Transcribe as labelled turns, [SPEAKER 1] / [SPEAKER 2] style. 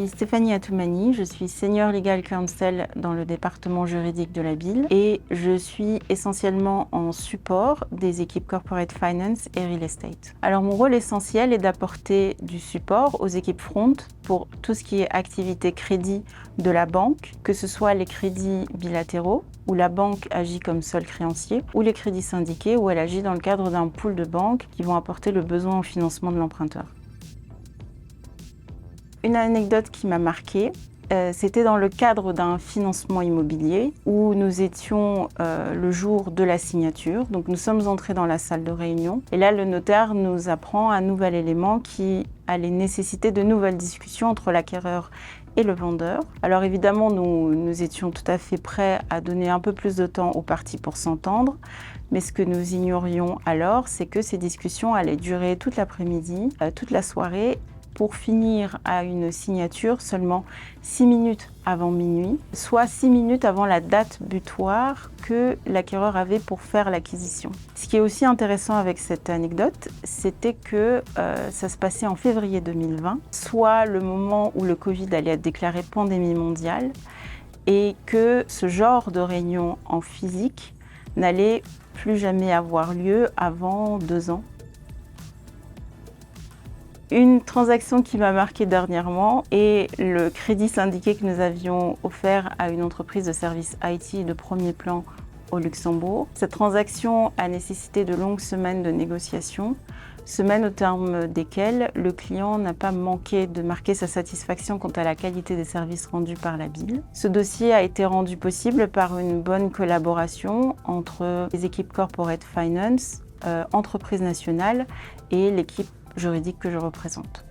[SPEAKER 1] suis Stéphanie Atoumani, je suis Senior Legal Counsel dans le département juridique de la BIL et je suis essentiellement en support des équipes Corporate Finance et Real Estate. Alors mon rôle essentiel est d'apporter du support aux équipes front pour tout ce qui est activité crédit de la banque, que ce soit les crédits bilatéraux, où la banque agit comme seul créancier, ou les crédits syndiqués, où elle agit dans le cadre d'un pool de banques qui vont apporter le besoin au financement de l'emprunteur. Une anecdote qui m'a marquée, c'était dans le cadre d'un financement immobilier où nous étions le jour de la signature. Donc nous sommes entrés dans la salle de réunion et là le notaire nous apprend un nouvel élément qui allait nécessiter de nouvelles discussions entre l'acquéreur et le vendeur. Alors évidemment, nous étions tout à fait prêts à donner un peu plus de temps aux parties pour s'entendre, mais ce que nous ignorions alors, c'est que ces discussions allaient durer toute l'après-midi, toute la soirée, pour finir à une signature seulement 6 minutes avant minuit, soit 6 minutes avant la date butoir que l'acquéreur avait pour faire l'acquisition. Ce qui est aussi intéressant avec cette anecdote, c'était que ça se passait en février 2020, soit le moment où le Covid allait être déclaré pandémie mondiale, et que ce genre de réunion en physique n'allait plus jamais avoir lieu avant 2 ans. Une transaction qui m'a marquée dernièrement est le crédit syndiqué que nous avions offert à une entreprise de services IT de premier plan au Luxembourg. Cette transaction a nécessité de longues semaines de négociations, semaines au terme desquelles le client n'a pas manqué de marquer sa satisfaction quant à la qualité des services rendus par la BIL. Ce dossier a été rendu possible par une bonne collaboration entre les équipes Corporate Finance, entreprise nationale et l'équipe juridique que je représente.